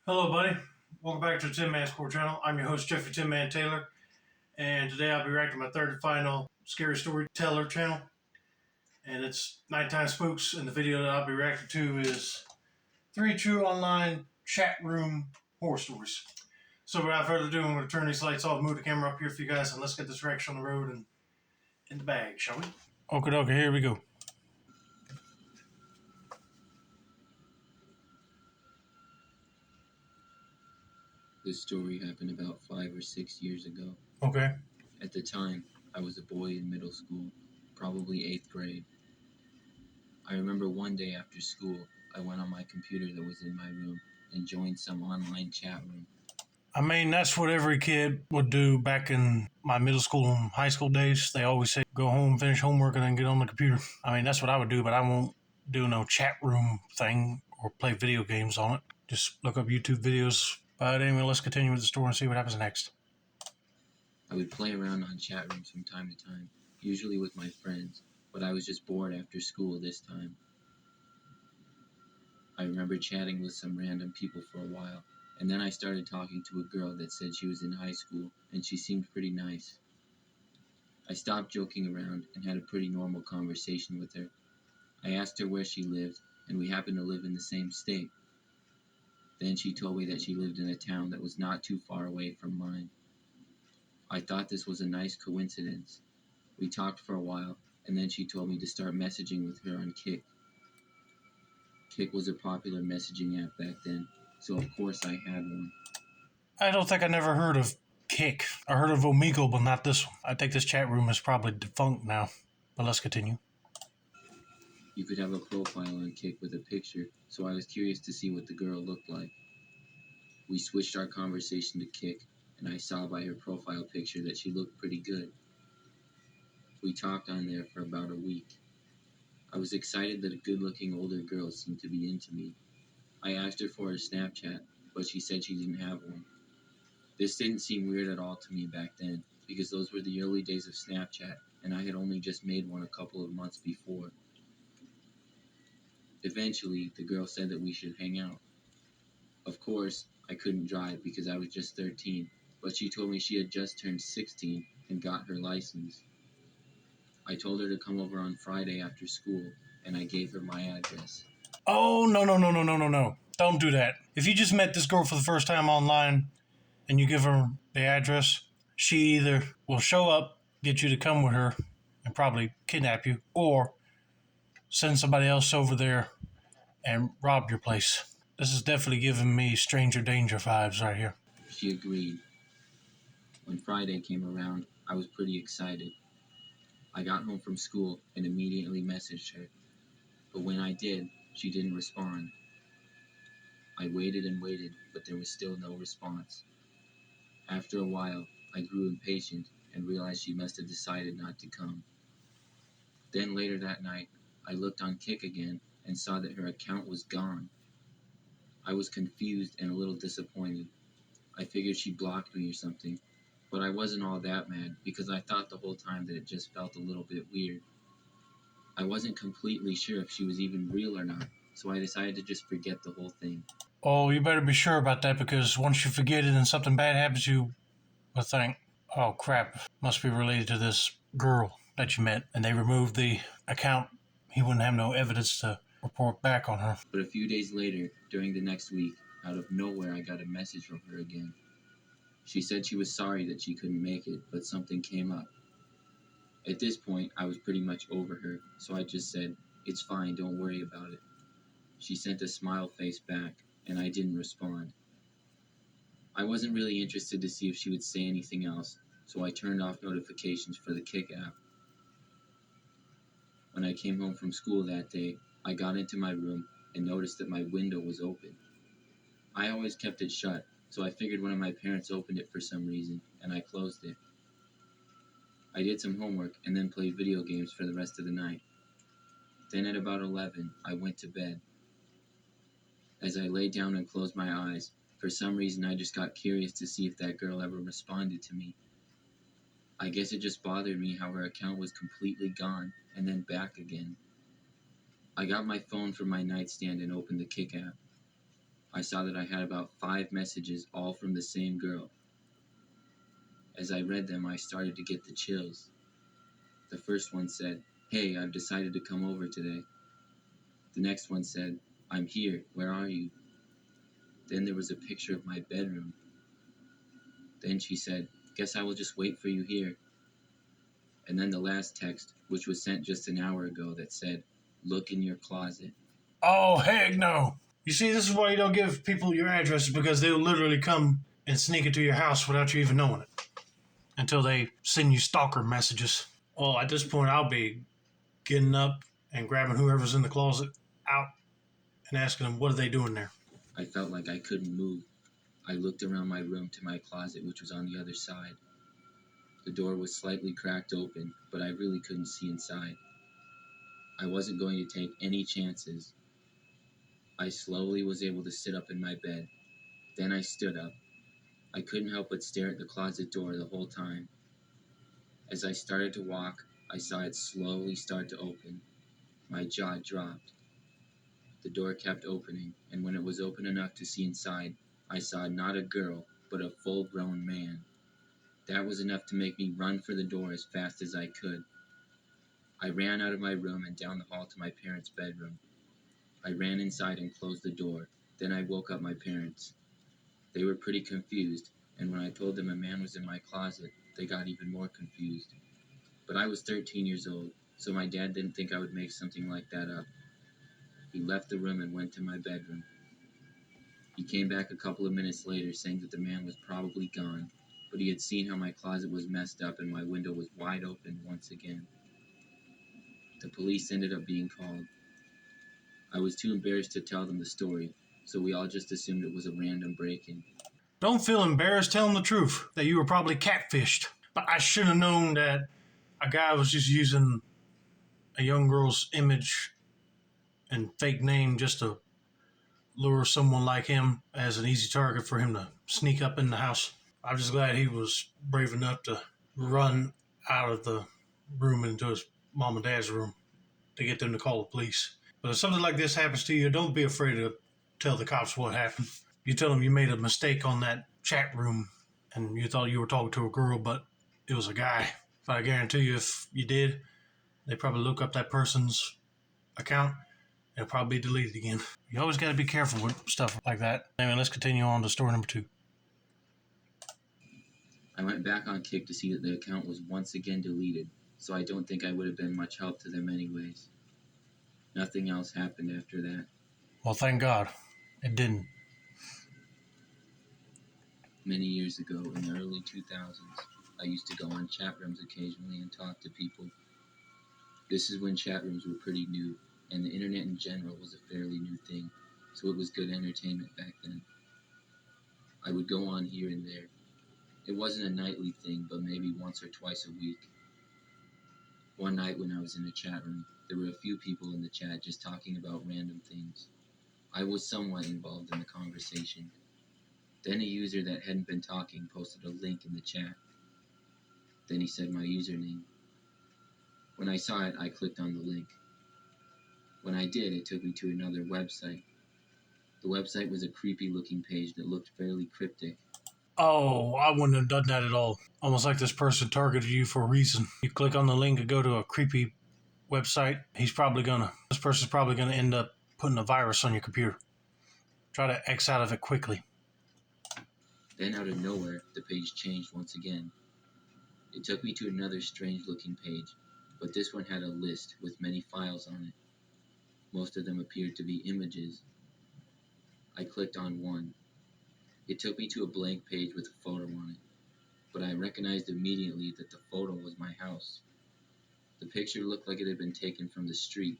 Hello, buddy. Welcome back to the Tin Man Score channel. I'm your host, Jeffrey Tin Man Taylor, and today I'll be reacting to my third and final scary storyteller channel, and it's Night Time Spooks. And the video that I'll be reacting to is 3 true online chat room horror stories. So without further ado, I'm going to turn these lights off, move the camera up here for you guys, and let's get this reaction on the road and in the bag, shall we? Okay, here we go. This story happened about 5 or 6 years ago. Okay. At the time, I was a boy in middle school, probably 8th grade. I remember one day after school, I went on my computer that was in my room and joined some online chat room. I mean, that's what every kid would do back in my middle school and high school days. They always say, go home, finish homework, and then get on the computer. I mean, that's what I would do, but I won't do no chat room thing or play video games on it. Just look up YouTube videos. But anyway, let's continue with the story and see what happens next. I would play around on chat rooms from time to time, usually with my friends, but I was just bored after school this time. I remember chatting with some random people for a while, and then I started talking to a girl that said she was in high school, and she seemed pretty nice. I stopped joking around and had a pretty normal conversation with her. I asked her where she lived, and we happened to live in the same state. Then she told me that she lived in a town that was not too far away from mine. I thought this was a nice coincidence. We talked for a while, and then she told me to start messaging with her on Kik. Kik was a popular messaging app back then, so of course I had one. I don't think I never heard of Kik. I heard of Omegle, but not this one. I think this chat room is probably defunct now. But let's continue. You could have a profile on Kik with a picture, so I was curious to see what the girl looked like. We switched our conversation to Kik, and I saw by her profile picture that she looked pretty good. We talked on there for about a week. I was excited that a good-looking older girl seemed to be into me. I asked her for her Snapchat, but she said she didn't have one. This didn't seem weird at all to me back then, because those were the early days of Snapchat, and I had only just made one a couple of months before. Eventually, the girl said that we should hang out. Of course, I couldn't drive because I was just 13, but she told me she had just turned 16 and got her license. I told her to come over on Friday after school, and I gave her my address. Oh, no. Don't do that. If you just met this girl for the first time online and you give her the address, she either will show up, get you to come with her, and probably kidnap you, or send somebody else over there and rob your place. This is definitely giving me stranger danger vibes right here. She agreed. When Friday came around, I was pretty excited. I got home from school and immediately messaged her, but when I did, she didn't respond. I waited and waited, but there was still no response. After a while, I grew impatient and realized she must have decided not to come. Then later that night, I looked on Kik again and saw that her account was gone. I was confused and a little disappointed. I figured she blocked me or something, but I wasn't all that mad because I thought the whole time that it just felt a little bit weird. I wasn't completely sure if she was even real or not, so I decided to just forget the whole thing. Oh, you better be sure about that, because once you forget it and something bad happens, you will think, oh crap, must be related to this girl that you met, and they removed the account. He wouldn't have no evidence to report back on her. But a few days later, during the next week, out of nowhere I got a message from her again. She said she was sorry that she couldn't make it, but something came up. At this point, I was pretty much over her, so I just said, "It's fine, don't worry about it." She sent a smile face back, and I didn't respond. I wasn't really interested to see if she would say anything else, so I turned off notifications for the Kik app. When I came home from school that day, I got into my room and noticed that my window was open. I always kept it shut, so I figured one of my parents opened it for some reason, and I closed it. I did some homework and then played video games for the rest of the night. Then at about 11, I went to bed. As I lay down and closed my eyes, for some reason I just got curious to see if that girl ever responded to me. I guess it just bothered me how her account was completely gone and then back again. I got my phone from my nightstand and opened the Kik app. I saw that I had about 5 messages, all from the same girl. As I read them, I started to get the chills. The first one said, "Hey, I've decided to come over today." The next one said, "I'm here, where are you?" Then there was a picture of my bedroom. Then she said, "Guess I will just wait for you here." And then the last text, which was sent just an hour ago, that said, "Look in your closet." Oh, heck no. You see, this is why you don't give people your addresses, because they'll literally come and sneak into your house without you even knowing it until they send you stalker messages. Well, at this point, I'll be getting up and grabbing whoever's in the closet out and asking them, what are they doing there? I felt like I couldn't move. I looked around my room to my closet, which was on the other side. The door was slightly cracked open, but I really couldn't see inside. I wasn't going to take any chances. I slowly was able to sit up in my bed. Then I stood up. I couldn't help but stare at the closet door the whole time. As I started to walk, I saw it slowly start to open. My jaw dropped. The door kept opening, and when it was open enough to see inside, I saw not a girl, but a full-grown man. That was enough to make me run for the door as fast as I could. I ran out of my room and down the hall to my parents' bedroom. I ran inside and closed the door. Then I woke up my parents. They were pretty confused, and when I told them a man was in my closet, they got even more confused. But I was 13 years old, so my dad didn't think I would make something like that up. He left the room and went to my bedroom. He came back a couple of minutes later saying that the man was probably gone, but he had seen how my closet was messed up and my window was wide open once again. The police ended up being called. I was too embarrassed to tell them the story, so we all just assumed it was a random break-in. Don't feel embarrassed. Tell them the truth, that you were probably catfished. But I should have known that a guy was just using a young girl's image and fake name just to lure someone like him as an easy target for him to sneak up in the house. I'm just glad he was brave enough to run out of the room into his mom and dad's room to get them to call the police. But if something like this happens to you, don't be afraid to tell the cops what happened. You tell them you made a mistake on that chat room and you thought you were talking to a girl, but it was a guy. But I guarantee you, if you did, they probably look up that person's account. It'll probably be deleted again. You always got to be careful with stuff like that. Anyway, let's continue on to story number 2. I went back on Kick to see that the account was once again deleted, so I don't think I would have been much help to them anyways. Nothing else happened after that. Well, thank God it didn't. Many years ago, in the early 2000s, I used to go on chatrooms occasionally and talk to people. This is when chatrooms were pretty new, and the internet in general was a fairly new thing, so it was good entertainment back then. I would go on here and there. It wasn't a nightly thing, but maybe once or twice a week. One night when I was in a chat room, there were a few people in the chat just talking about random things. I was somewhat involved in the conversation. Then a user that hadn't been talking posted a link in the chat. Then he said my username. When I saw it, I clicked on the link. When I did, it took me to another website. The website was a creepy looking page that looked fairly cryptic. Oh, I wouldn't have done that at all. Almost like this person targeted you for a reason. You click on the link and go to a creepy website. This person's probably gonna end up putting a virus on your computer. Try to X out of it quickly. Then out of nowhere, the page changed once again. It took me to another strange looking page, but this one had a list with many files on it. Most of them appeared to be images. I clicked on one. It took me to a blank page with a photo on it, but I recognized immediately that the photo was my house. The picture looked like it had been taken from the street.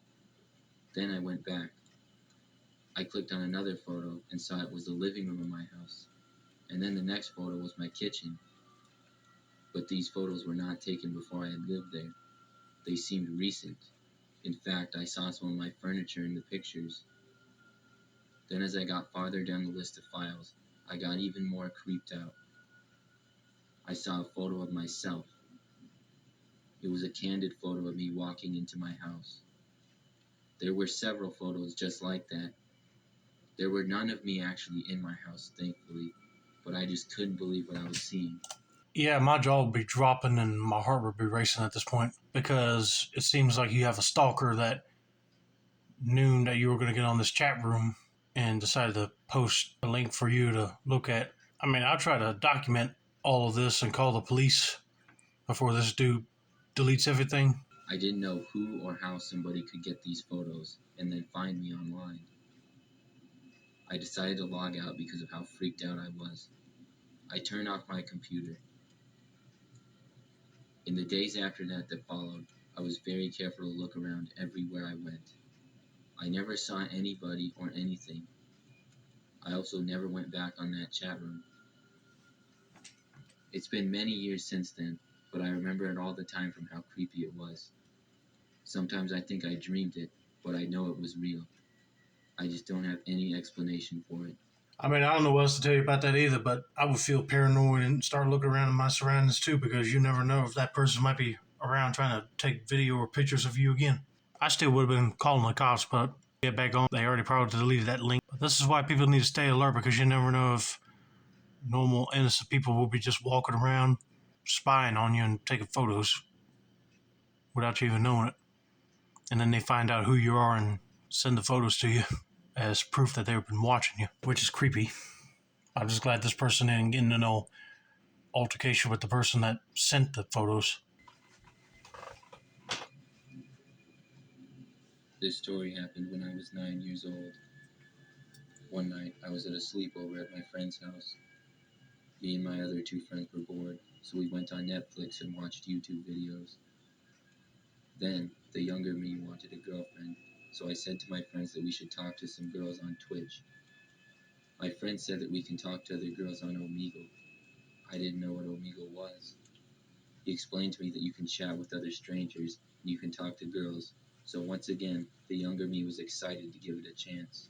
Then I went back. I clicked on another photo and saw it was the living room of my house. And then the next photo was my kitchen. But these photos were not taken before I had lived there. They seemed recent. In fact, I saw some of my furniture in the pictures. Then as I got farther down the list of files, I got even more creeped out. I saw a photo of myself. It was a candid photo of me walking into my house. There were several photos just like that. There were none of me actually in my house, thankfully, but I just couldn't believe what I was seeing. Yeah, my jaw would be dropping and my heart would be racing at this point because it seems like you have a stalker that knew that you were going to get on this chat room and decided to post a link for you to look at. I mean, I'll try to document all of this and call the police before this dude deletes everything. I didn't know who or how somebody could get these photos and then find me online. I decided to log out because of how freaked out I was. I turned off my computer. In the days after that followed, I was very careful to look around everywhere I went. I never saw anybody or anything. I also never went back on that chat room. It's been many years since then, but I remember it all the time from how creepy it was. Sometimes I think I dreamed it, but I know it was real. I just don't have any explanation for it. I mean, I don't know what else to tell you about that either, but I would feel paranoid and start looking around in my surroundings too because you never know if that person might be around trying to take video or pictures of you again. I still would have been calling the cops, but get back on. They already probably deleted that link. But this is why people need to stay alert because you never know if normal, innocent people will be just walking around spying on you and taking photos without you even knowing it. And then they find out who you are and send the photos to you as proof that they've been watching you, which is creepy. I'm just glad this person didn't get into no altercation with the person that sent the photos. This story happened when I was 9 years old. One night, I was at a sleepover at my friend's house. Me and my other two friends were bored, so we went on Netflix and watched YouTube videos. Then, the younger me wanted a girlfriend, so I said to my friends that we should talk to some girls on Twitch. My friend said that we can talk to other girls on Omegle. I didn't know what Omegle was. He explained to me that you can chat with other strangers and you can talk to girls, so once again, the younger me was excited to give it a chance.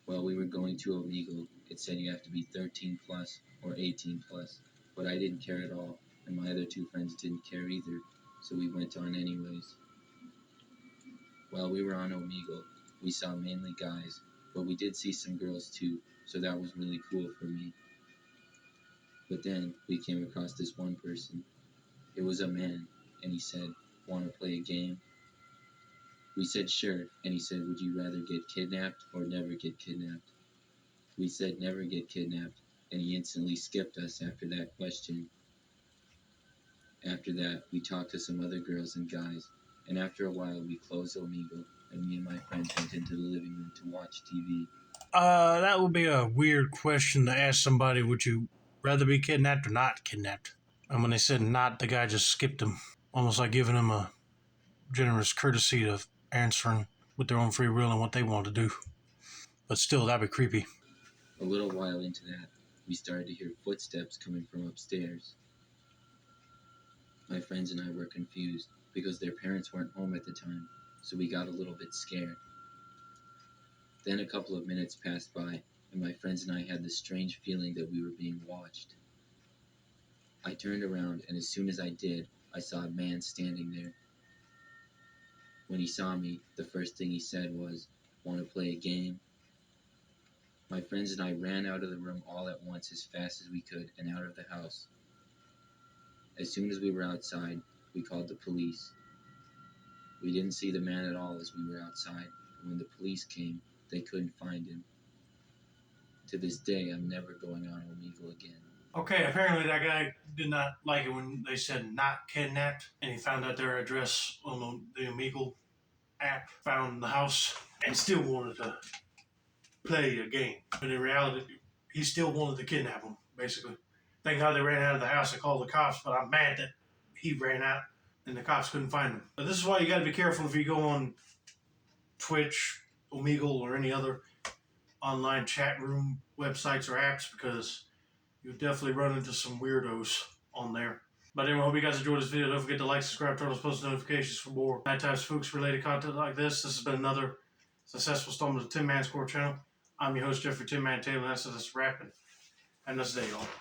While we were going to Omegle, it said you have to be 13 plus or 18 plus, but I didn't care at all, and my other two friends didn't care either, so we went on anyways. While we were on Omegle, we saw mainly guys, but we did see some girls too, so that was really cool for me. But then we came across this one person. It was a man, and he said, "Want to play a game?" We said sure, and he said, "Would you rather get kidnapped or never get kidnapped?" We said never get kidnapped, and he instantly skipped us after that question. After that, we talked to some other girls and guys, and after a while we closed Omegle, and me and my friends went into the living room to watch TV. That would be a weird question to ask somebody. Would you rather be kidnapped or not kidnapped? And when they said not, the guy just skipped him, almost like giving him a generous courtesy of answering with their own free will and what they want to do. But still, that'd be creepy. A little while into that, we started to hear footsteps coming from upstairs. My friends and I were confused because their parents weren't home at the time, so we got a little bit scared. Then a couple of minutes passed by, and my friends and I had this strange feeling that we were being watched. I turned around, and as soon as I did, I saw a man standing there. When he saw me, the first thing he said was, "Want to play a game?" My friends and I ran out of the room all at once as fast as we could and out of the house. As soon as we were outside, we called the police. We didn't see the man at all as we were outside, and when the police came, they couldn't find him. To this day, I'm never going on Omegle again. Okay, apparently that guy did not like it when they said not kidnapped, and he found out their address on the Omegle app, found the house, and still wanted to play a game. But in reality, he still wanted to kidnap him, basically. Thank God they ran out of the house and called the cops, but I'm mad that he ran out and the cops couldn't find him. But this is why you gotta be careful if you go on Twitch, Omegle, or any other online chat room websites or apps because you'll definitely run into some weirdos on there. But anyway, I hope you guys enjoyed this video. Don't forget to like, subscribe, turn on post notifications for more Nighttime Spooks related content like this. This has been another successful installment of the Tin Man Score channel. I'm your host, Jeffrey Tin Man Taylor, and that's wrapping. And that's the day, y'all.